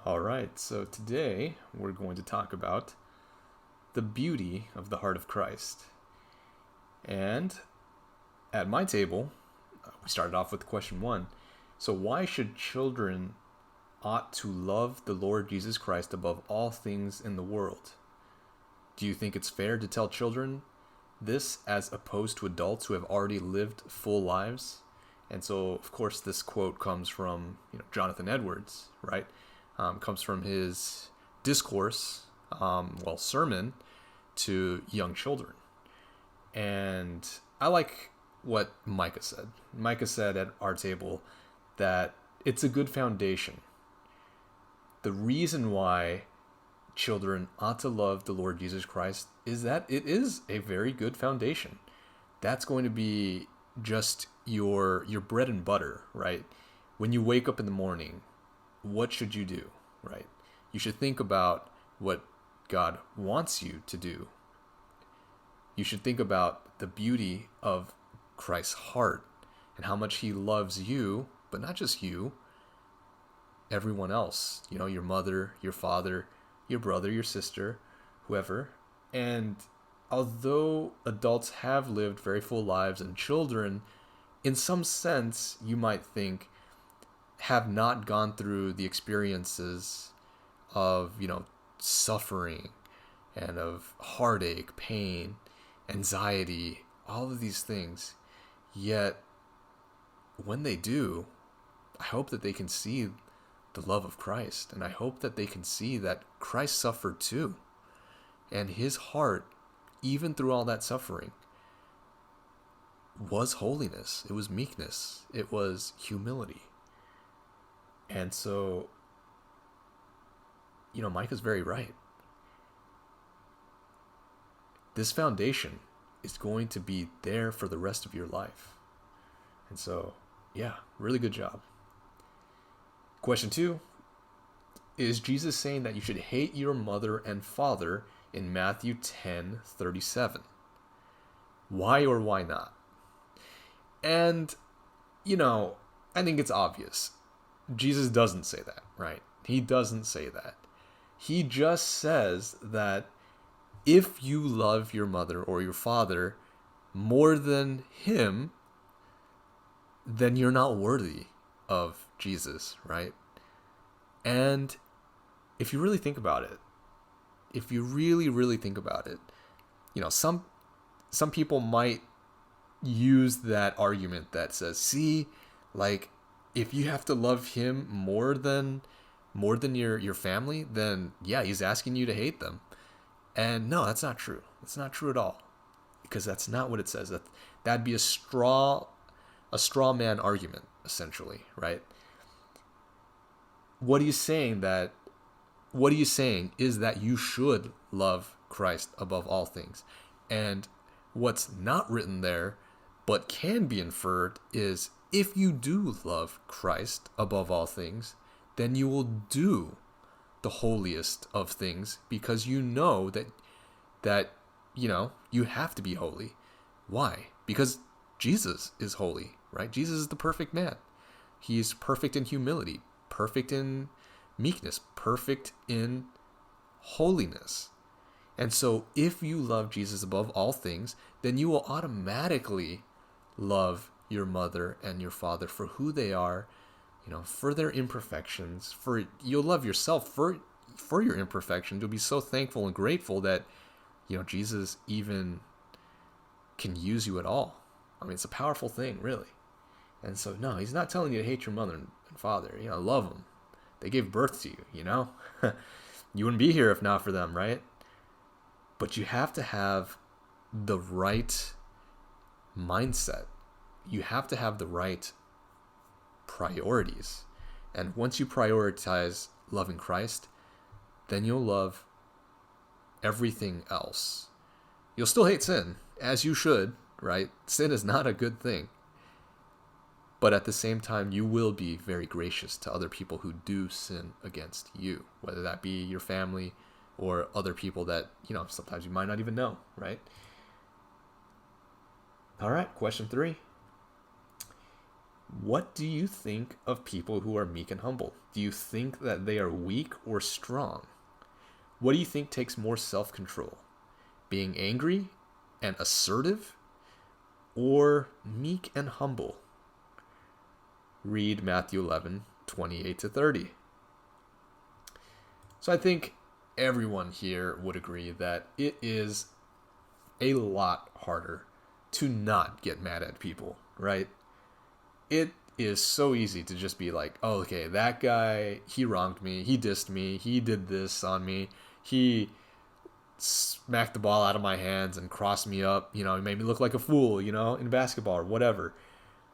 All right, so today we're going to talk about the beauty of the heart of Christ. And at my table, we started off with question one. So, why should children ought to love the Lord Jesus Christ above all things in the world? Do you think it's fair to tell children this as opposed to adults who have already lived full lives? And so, of course, this quote comes from Jonathan Edwards, right? Comes from his discourse, sermon to young children. And I like what Micah said. Micah said at our table that it's a good foundation. The reason why children ought to love the Lord Jesus Christ is that it is a very good foundation. That's going to be just your bread and butter, right? When you wake up in the morning, what should you do, right? You should think about what God wants you to do. You should think about the beauty of Christ's heart and how much he loves you, but not just you, everyone else, your mother, your father, your brother, your sister, whoever. And although adults have lived very full lives and children, in some sense, you might think, have not gone through the experiences of, suffering and of heartache, pain, anxiety, all of these things. Yet, when they do, I hope that they can see the love of Christ. And I hope that they can see that Christ suffered too. And his heart, even through all that suffering, was holiness. It was meekness. It was humility. And so, Micah's very right. This foundation is going to be there for the rest of your life. And so, yeah, really good job. Question 2, is Jesus saying that you should hate your mother and father in Matthew 10:37? Why or why not? And, I think it's obvious. Jesus doesn't say that, right? He doesn't say that. He just says that if you love your mother or your father more than him, then you're not worthy of Jesus, right? And if you really think about it, if you really, really think about it, some people might use that argument that says, see, like, if you have to love him more than your family, then yeah, he's asking you to hate them. And no, that's not true. That's not true at all. Because that's not what it says. That'd be a straw man argument, essentially, right? What he's saying is that you should love Christ above all things. And what's not written there, but can be inferred, is if you do love Christ above all things, then you will do the holiest of things, because you know that you have to be holy. Why? Because Jesus is holy, right? Jesus is the perfect man. He's perfect in humility, perfect in meekness, perfect in holiness. And so if you love Jesus above all things, then you will automatically love your mother and your father for who they are, for their imperfections. You'll love yourself for your imperfections. You'll be so thankful and grateful that Jesus even can use you at all. I mean, it's a powerful thing, really. And so, no, he's not telling you to hate your mother and father. Love them. They gave birth to you, You wouldn't be here if not for them, right? But you have to have the right mindset. You have to have the right priorities. And once you prioritize loving Christ, then you'll love everything else. You'll still hate sin, as you should, right? Sin is not a good thing. But at the same time, you will be very gracious to other people who do sin against you, whether that be your family or other people that, sometimes you might not even know, right? All right, question 3. What do you think of people who are meek and humble? Do you think that they are weak or strong? What do you think takes more self-control? Being angry and assertive, or meek and humble? Read Matthew 11:28-30. So I think everyone here would agree that it is a lot harder to not get mad at people, right? It is so easy to just be like, oh, okay, that guy, he wronged me, he dissed me, he did this on me, he smacked the ball out of my hands and crossed me up, he made me look like a fool, in basketball or whatever.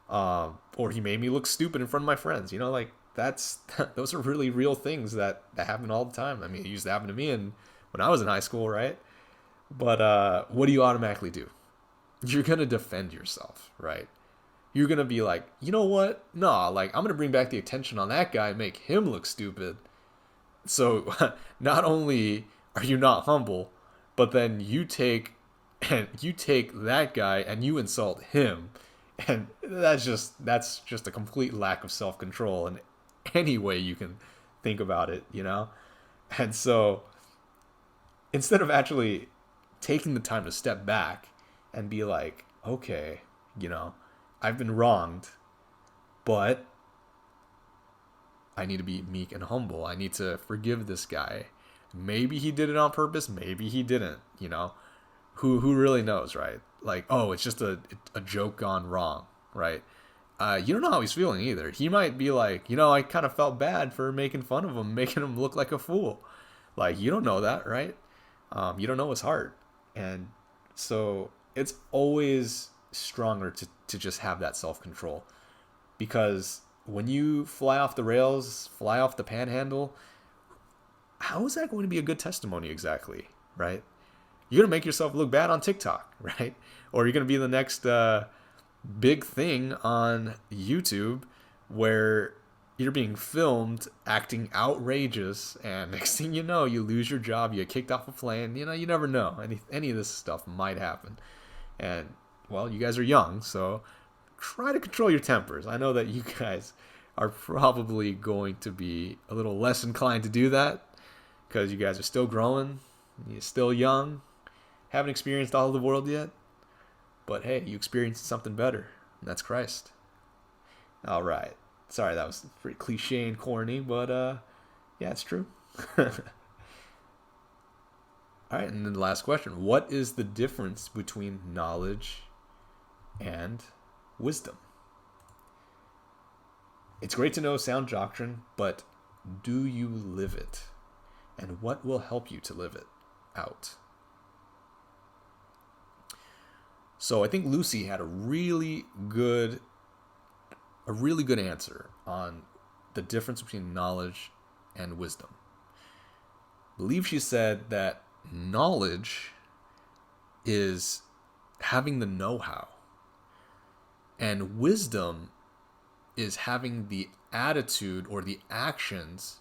Or he made me look stupid in front of my friends, like that's those are really real things that happen all the time. I mean, it used to happen to me when I was in high school, right? But what do you automatically do? You're gonna defend yourself, right? You're gonna be like, you know what? Nah, like I'm gonna bring back the attention on that guy, and make him look stupid. So not only are you not humble, but then you take that guy and you insult him, and that's just a complete lack of self control in any way you can think about it. And so instead of actually taking the time to step back and be like, okay, I've been wronged, but I need to be meek and humble. I need to forgive this guy. Maybe he did it on purpose. Maybe he didn't. Who really knows, right? Like, oh, it's just a joke gone wrong, right? You don't know how he's feeling either. He might be like, I kind of felt bad for making fun of him, making him look like a fool. Like, you don't know that, right? You don't know his heart. And so it's always stronger to just have that self-control, because when you fly off the rails, fly off the panhandle, how is that going to be a good testimony exactly, right? You're going to make yourself look bad on TikTok, right? Or you're going to be the next big thing on YouTube where you're being filmed acting outrageous, and next thing you know, you lose your job, you get kicked off a plane. You never know. Any of this stuff might happen. And, well, you guys are young, so try to control your tempers. I know that you guys are probably going to be a little less inclined to do that because you guys are still growing, you're still young, haven't experienced all of the world yet. But hey, you experienced something better, and that's Christ. All right. Sorry, that was pretty cliche and corny, but yeah, it's true. All right, and then the last question. What is the difference between knowledge and wisdom? It's great to know sound doctrine, but do you live it? And what will help you to live it out? So I think Lucy had a really good answer on the difference between knowledge and wisdom. I believe she said that knowledge is having the know-how, and wisdom is having the attitude or the actions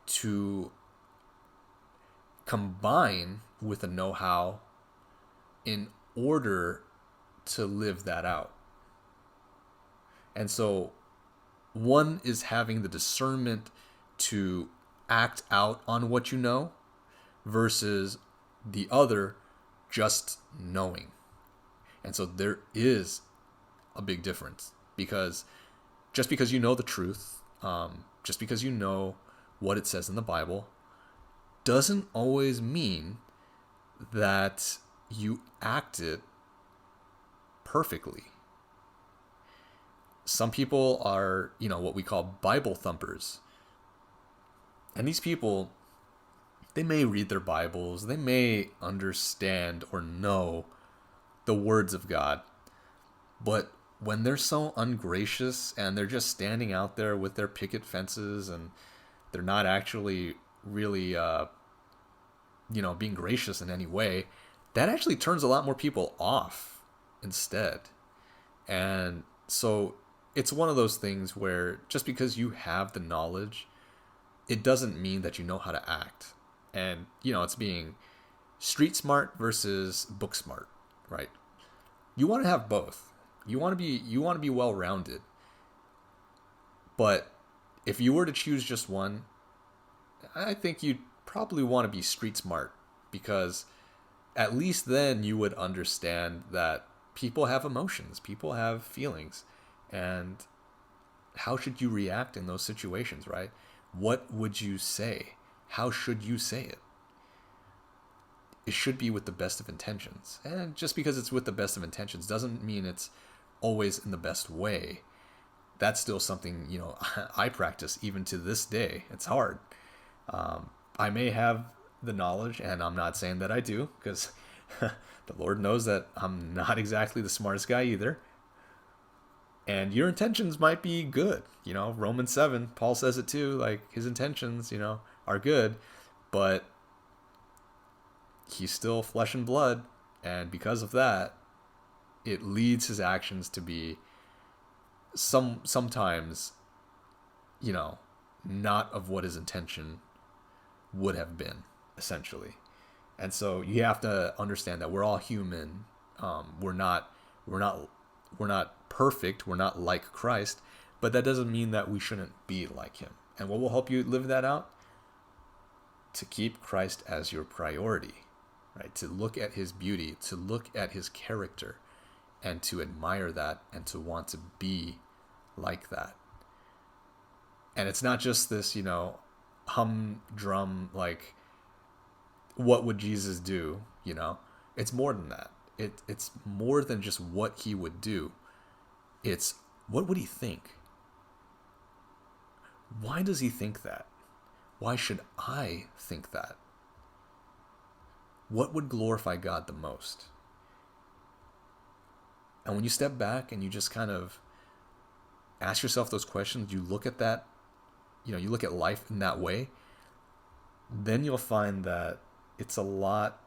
to combine with the know-how in order to live that out. And so one is having the discernment to act out on what you know versus the other just knowing. And so there is a big difference, because just because you know the truth, just because you know what it says in the Bible, doesn't always mean that you act it perfectly. Some people are, what we call Bible thumpers. And these people, they may read their Bibles, they may understand or know the words of God, but when they're so ungracious and they're just standing out there with their picket fences and they're not actually really, being gracious in any way, that actually turns a lot more people off instead. And so it's one of those things where just because you have the knowledge, it doesn't mean that you know how to act. And, it's being street smart versus book smart, right? You want to have both. You want to be well-rounded. But if you were to choose just one, I think you'd probably want to be street smart, because at least then you would understand that people have emotions, people have feelings, and how should you react in those situations, right? What would you say? How should you say it? It should be with the best of intentions. And just because it's with the best of intentions doesn't mean it's always in the best way. That's still something, I practice even to this day. It's hard. I may have the knowledge, and I'm not saying that I do, because the Lord knows that I'm not exactly the smartest guy either. And your intentions might be good. Romans 7, Paul says it too, like his intentions, are good, but he's still flesh and blood. And because of that, it leads his actions to be sometimes, not of what his intention would have been, essentially. And so you have to understand that we're all human. We're not perfect. We're not like Christ, but that doesn't mean that we shouldn't be like him. And what will help you live that out? To keep Christ as your priority, right? To look at his beauty, to look at his character, and to admire that, and to want to be like that. And it's not just this, humdrum, like, what would Jesus do? It's more than that. It's more than just what he would do. It's what would he think? Why does he think that? Why should I think that? What would glorify God the most? And when you step back and you just kind of ask yourself those questions, you look at that, you look at life in that way, then you'll find that it's a lot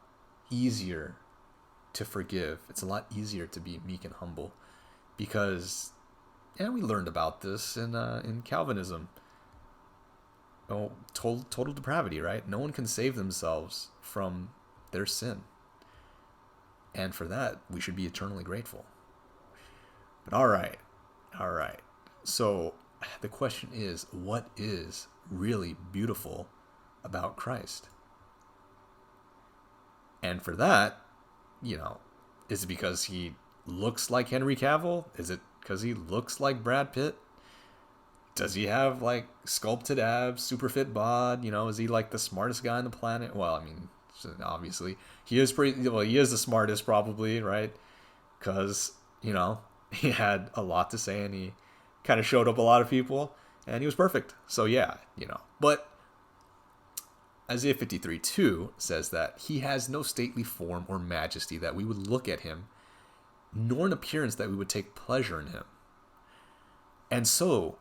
easier to forgive. It's a lot easier to be meek and humble, because, and we learned about this in Calvinism. Total depravity, right? No one can save themselves from their sin. And for that, we should be eternally grateful. But all right. So the question is, what is really beautiful about Christ? And for that, is it because he looks like Henry Cavill? Is it because he looks like Brad Pitt? Does he have like sculpted abs, super fit bod? Is he like the smartest guy on the planet? Well, I mean, obviously he is he is the smartest probably, right? Because, he had a lot to say, and he kind of showed up a lot of people, and he was perfect. So yeah, but Isaiah 53:2 says that he has no stately form or majesty that we would look at him, nor an appearance that we would take pleasure in him. And so,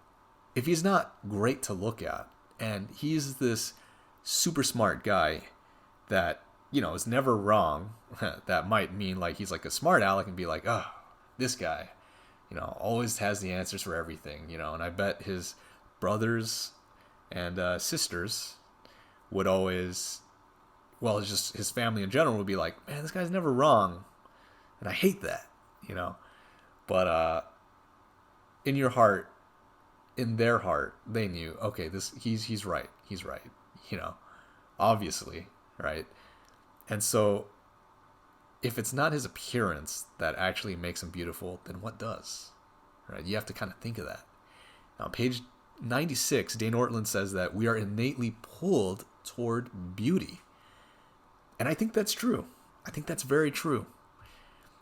if he's not great to look at, and he's this super smart guy that, is never wrong, that might mean like he's like a smart aleck and be like, oh, this guy, always has the answers for everything, and I bet his brothers and sisters would always, well, it's just his family in general would be like, man, this guy's never wrong, and I hate that, But in your heart, in their heart, they knew, okay, he's right, obviously, right? And so, if it's not his appearance that actually makes him beautiful, then what does? Right? You have to kind of think of that. Now, page 96, Dane Ortland says that we are innately pulled toward beauty. And I think that's true. I think that's very true.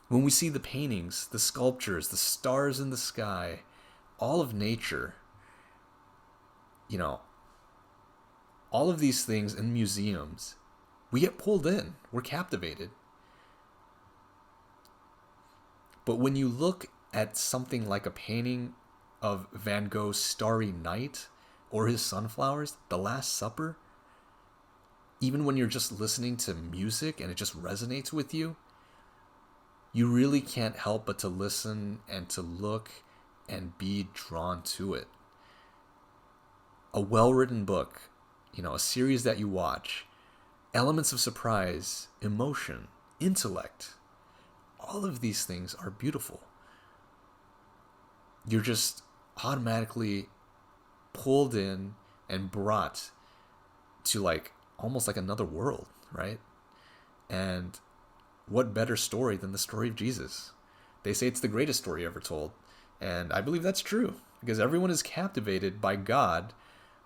When we see the paintings, the sculptures, the stars in the sky, all of nature, all of these things in museums, we get pulled in. We're captivated. But when you look at something like a painting of Van Gogh's Starry Night or his Sunflowers, The Last Supper, even when you're just listening to music and it just resonates with you, you really can't help but to listen and to look and be drawn to it. A well-written book, a series that you watch, elements of surprise, emotion, intellect, all of these things are beautiful. you're just automatically pulled in and brought to like almost like another world, right? And what better story than the story of Jesus? They say it's the greatest story ever told. And I believe that's true because everyone is captivated by God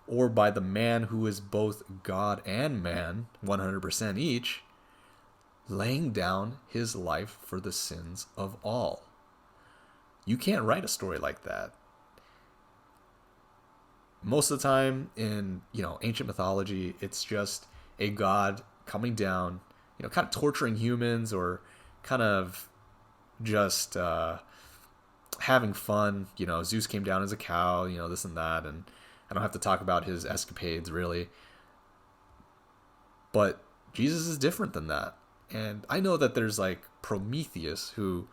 or by the man who is both God and man, 100% each, laying down his life for the sins of all. You can't write a story like that. Most of the time in, ancient mythology, it's just a god coming down, kind of torturing humans or kind of just having fun. Zeus came down as a cow, this and that. And I don't have to talk about his escapades really. But Jesus is different than that. And I know that there's like Prometheus, who,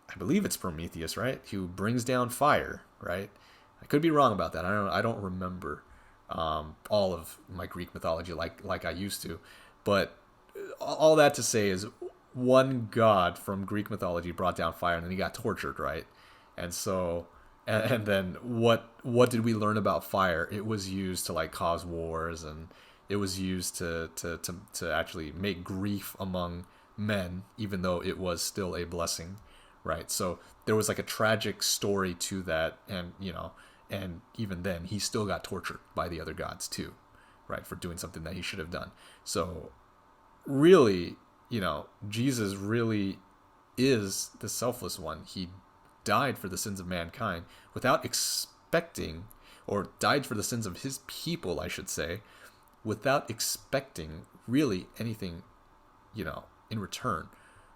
I believe it's Prometheus, right? Who brings down fire, right? I could be wrong about that. I don't remember all of my Greek mythology like I used to. But all that to say is one god from Greek mythology brought down fire and then he got tortured, right? And so and then what did we learn about fire? It was used to like cause wars, and it was used to actually make grief among men, even though it was still a blessing, right? So there was like a tragic story to that, and even then he still got tortured by the other gods too, right, for doing something that he should have done. So really, Jesus really is the selfless one. He died for the sins of mankind without expecting, or died for the sins of his people, I should say, without expecting really anything, in return.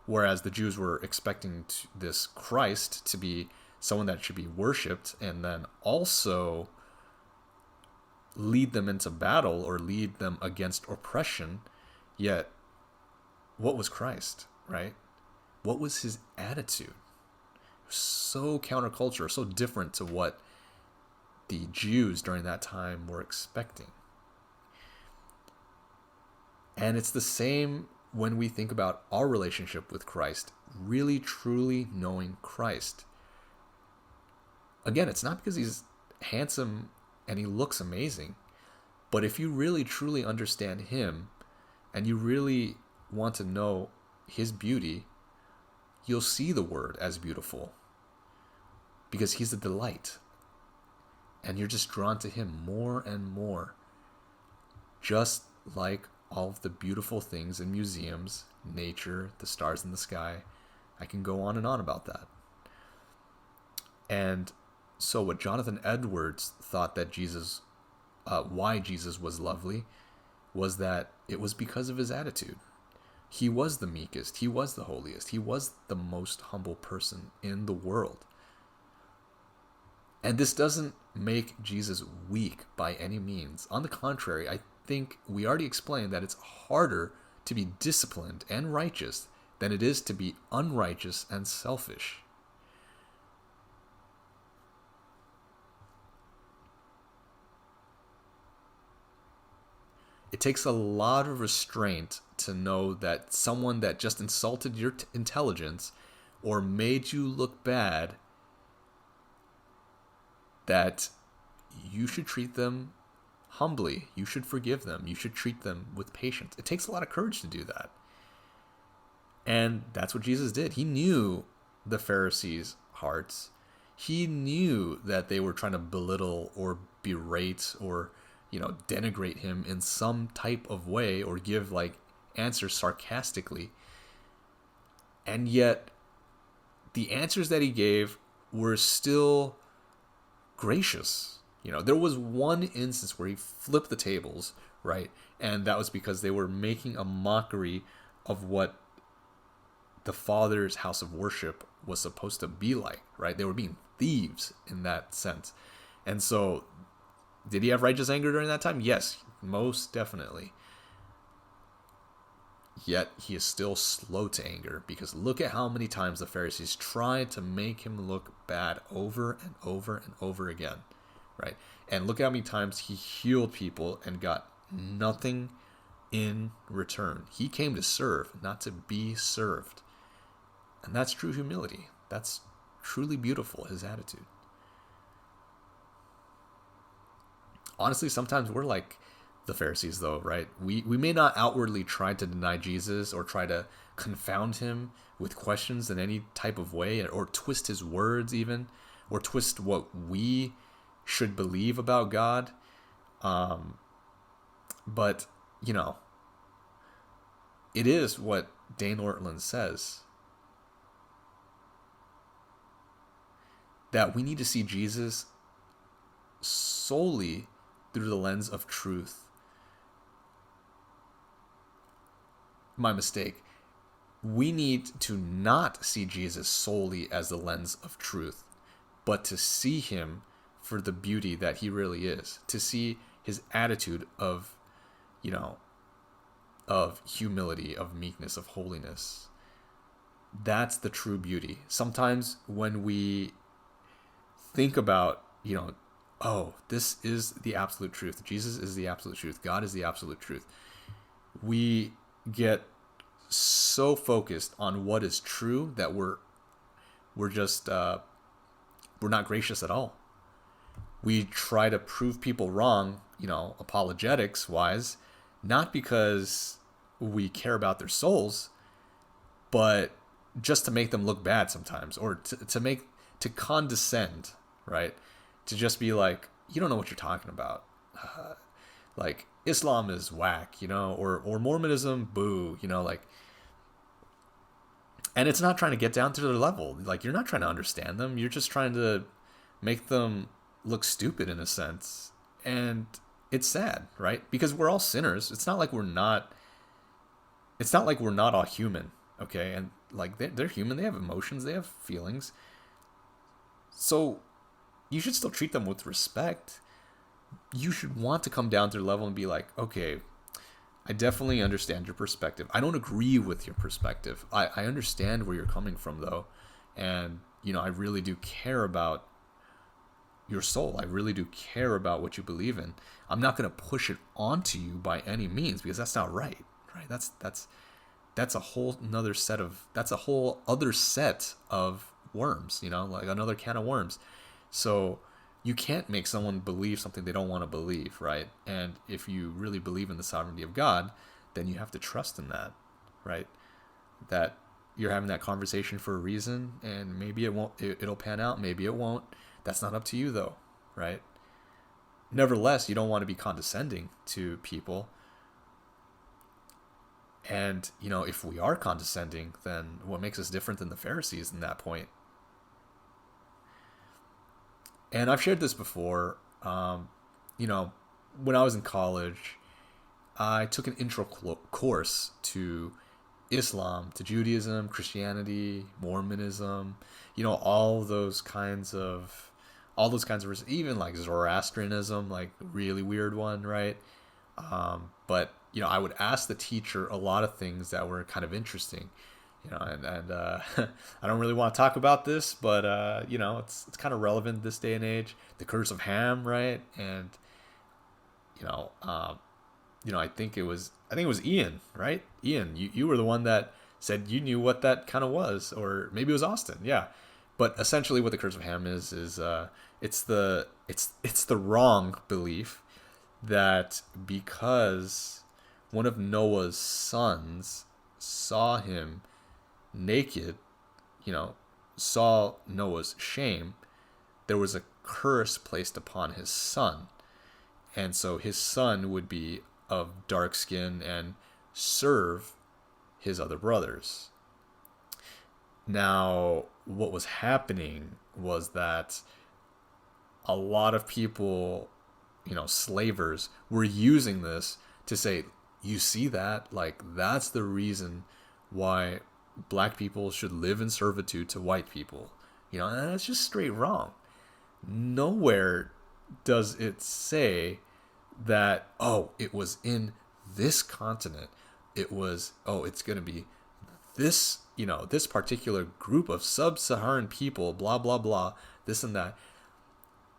Whereas the Jews were expecting this Christ to be someone that should be worshipped and then also lead them into battle or lead them against oppression. Yet, what was Christ, right? What was his attitude? So counterculture, so different to what the Jews during that time were expecting. And it's the same when we think about our relationship with Christ, really truly knowing Christ. Again, it's not because he's handsome and he looks amazing, but if you really truly understand him and you really want to know his beauty, you'll see the word as beautiful because he's a delight. And you're just drawn to him more and more. Just like all of the beautiful things in museums, nature, the stars in the sky. I can go on and on about that. And so what Jonathan Edwards thought that why Jesus was lovely, was that it was because of his attitude. He was the meekest. He was the holiest. He was the most humble person in the world. And this doesn't make Jesus weak by any means. On the contrary, I think we already explained that it's harder to be disciplined and righteous than it is to be unrighteous and selfish. It takes a lot of restraint to know that someone that just insulted your intelligence or made you look bad, that you should treat them humbly. You should forgive them. You should treat them with patience. It takes a lot of courage to do that. And that's what Jesus did. He knew the Pharisees' hearts. He knew that they were trying to belittle or berate or, denigrate him in some type of way or give like answers sarcastically. And yet the answers that he gave were still gracious. There was one instance where he flipped the tables, right? And that was because they were making a mockery of what the Father's house of worship was supposed to be like, right? They were being thieves in that sense. And so, did he have righteous anger during that time? Yes, most definitely. Yet, he is still slow to anger, because look at how many times the Pharisees tried to make him look bad over and over and over again. Right? And look at how many times he healed people and got nothing in return. He came to serve, not to be served. And that's true humility. That's truly beautiful, his attitude. Honestly, sometimes we're like the Pharisees, though, right? We may not outwardly try to deny Jesus or try to confound him with questions in any type of way, or twist his words even, or twist what we should believe about God. But, it is what Dane Ortland says, that we need to see Jesus solely through the lens of truth. My mistake. We need to not see Jesus solely as the lens of truth, but to see him for the beauty that he really is. To see his attitude of, of humility, of meekness, of holiness. That's the true beauty. Sometimes when we think about, oh, this is the absolute truth. Jesus is the absolute truth. God is the absolute truth. We get so focused on what is true that we're not gracious at all. We try to prove people wrong, apologetics wise, not because we care about their souls, but just to make them look bad sometimes, or to condescend, right? To just be like, you don't know what you're talking about. Like, Islam is whack, or Mormonism, boo, and it's not trying to get down to their level. Like, you're not trying to understand them. You're just trying to make them look stupid in a sense. And it's sad, right? Because we're all sinners. It's not like we're not all human, okay? And like, they're human. They have emotions. They have feelings. So you should still treat them with respect. You should want to come down to their level and be like, okay, I definitely understand your perspective. I don't agree with your perspective. I understand where you're coming from, though. And, I really do care about your soul. I really do care about what you believe in. I'm not going to push it onto you by any means, because that's not right, right? That's a whole other set of worms, like another can of worms. So you can't make someone believe something they don't want to believe, right? And if you really believe in the sovereignty of God, then you have to trust in that, right? That you're having that conversation for a reason, and maybe it won't, it'll pan out, maybe it won't. That's not up to you, though, right? Nevertheless, you don't want to be condescending to people. And, if we are condescending, then what makes us different than the Pharisees in that point? And I've shared this before. When I was in college, I took an intro course to Islam, to Judaism, Christianity, Mormonism, all those kinds of, even like Zoroastrianism, like really weird one, right? But I would ask the teacher a lot of things that were kind of interesting. And I don't really want to talk about this, but it's kind of relevant this day and age. The curse of Ham, right? And I think it was Ian, right? Ian, you were the one that said you knew what that kind of was, or maybe it was Austin, yeah. But essentially, what the curse of Ham is it's the wrong belief that because one of Noah's sons saw him naked, saw Noah's shame, there was a curse placed upon his son. And so his son would be of dark skin and serve his other brothers. Now, what was happening was that a lot of people, slavers, were using this to say, you see that? Like, that's the reason why black people should live in servitude to white people. And that's just straight wrong. Nowhere does it say that, it was in this continent. It's going to be this, this particular group of sub-Saharan people, blah, blah, blah, this and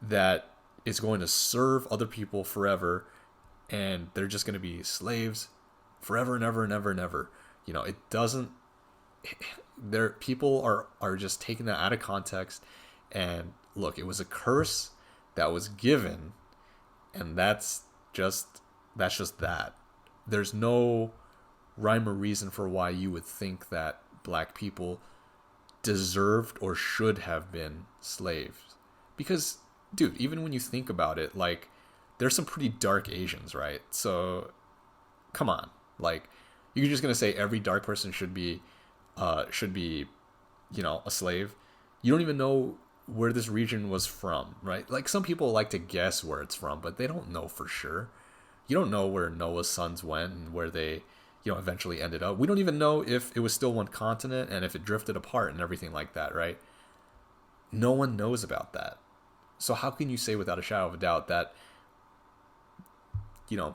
that is going to serve other people forever, and they're just going to be slaves forever and ever and ever and ever. It doesn't people are just taking that out of context. And look, it was a curse that was given, and that's just that. There's no rhyme or reason for why you would think that black people deserved or should have been slaves. Because, dude, even when you think about it, like, there's some pretty dark Asians, right? So, come on. Like, you're just gonna say every dark person should be, a slave. You don't even know where this region was from, right? Like, some people like to guess where it's from, but they don't know for sure. You don't know where Noah's sons went and where they, eventually ended up. We don't even know if it was still one continent and if it drifted apart and everything like that, right? No one knows about that. So how can you say without a shadow of a doubt that,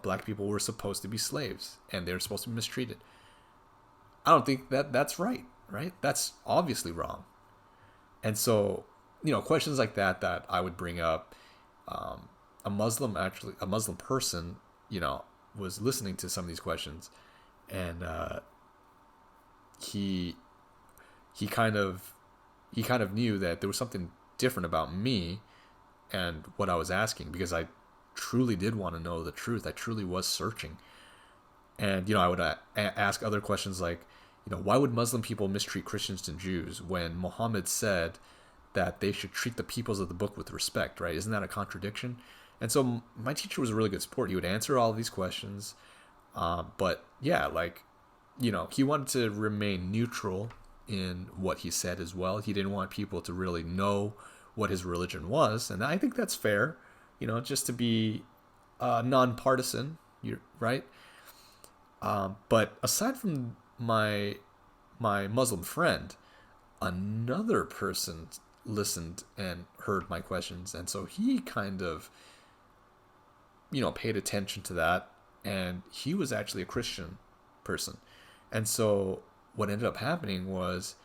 black people were supposed to be slaves and they were supposed to be mistreated? I don't think that that's right, right? That's obviously wrong. And so, questions like that I would bring up. A Muslim person, was listening to some of these questions, and he he kind of he kind of knew that there was something different about me and what I was asking, because I truly did want to know the truth. I truly was searching. And, I would ask other questions like, why would Muslim people mistreat Christians and Jews when Muhammad said that they should treat the peoples of the book with respect, right? Isn't that a contradiction? And so my teacher was a really good sport. He would answer all of these questions. But yeah, like, he wanted to remain neutral in what he said as well. He didn't want people to really know what his religion was. And I think that's fair, just to be nonpartisan, right? But aside from my Muslim friend, another person listened and heard my questions, and so he kind of, paid attention to that, and he was actually a Christian person. And so what ended up happening was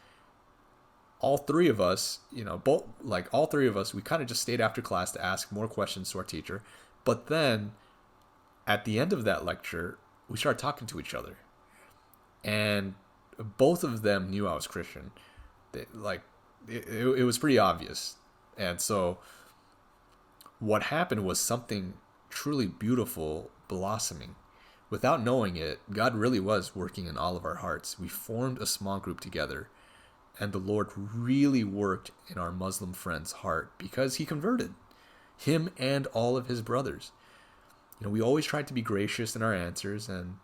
all three of us, all three of us, we kind of just stayed after class to ask more questions to our teacher. But then at the end of that lecture, we started talking to each other, and both of them knew I was Christian. It was pretty obvious. And so what happened was something truly beautiful blossoming. Without knowing it, God really was working in all of our hearts. We formed a small group together, and the Lord really worked in our Muslim friend's heart because he converted him and all of his brothers. We always tried to be gracious in our answers, and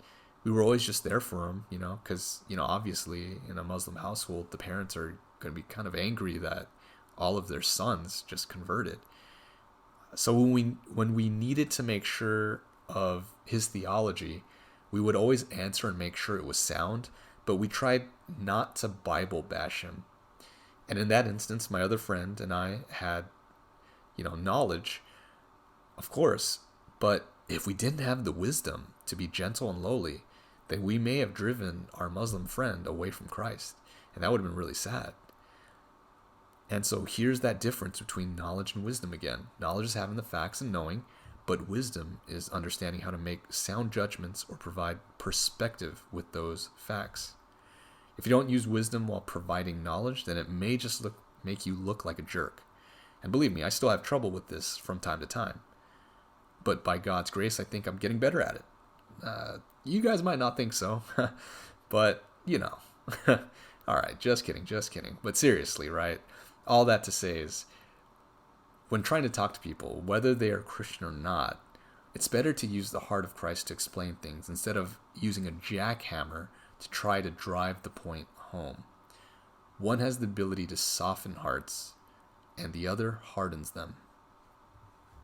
we were always just there for him, because, obviously in a Muslim household, the parents are going to be kind of angry that all of their sons just converted. So when we needed to make sure of his theology, we would always answer and make sure it was sound, but we tried not to Bible bash him. And in that instance, my other friend and I had, knowledge, of course, but if we didn't have the wisdom to be gentle and lowly, then we may have driven our Muslim friend away from Christ. And that would have been really sad. And so here's that difference between knowledge and wisdom again. Knowledge is having the facts and knowing, but wisdom is understanding how to make sound judgments or provide perspective with those facts. If you don't use wisdom while providing knowledge, then it may just make you look like a jerk. And believe me, I still have trouble with this from time to time. But by God's grace, I think I'm getting better at it. You guys might not think so, but, All right, just kidding. But seriously, right? All that to say is, when trying to talk to people, whether they are Christian or not, it's better to use the heart of Christ to explain things instead of using a jackhammer to try to drive the point home. One has the ability to soften hearts, and the other hardens them.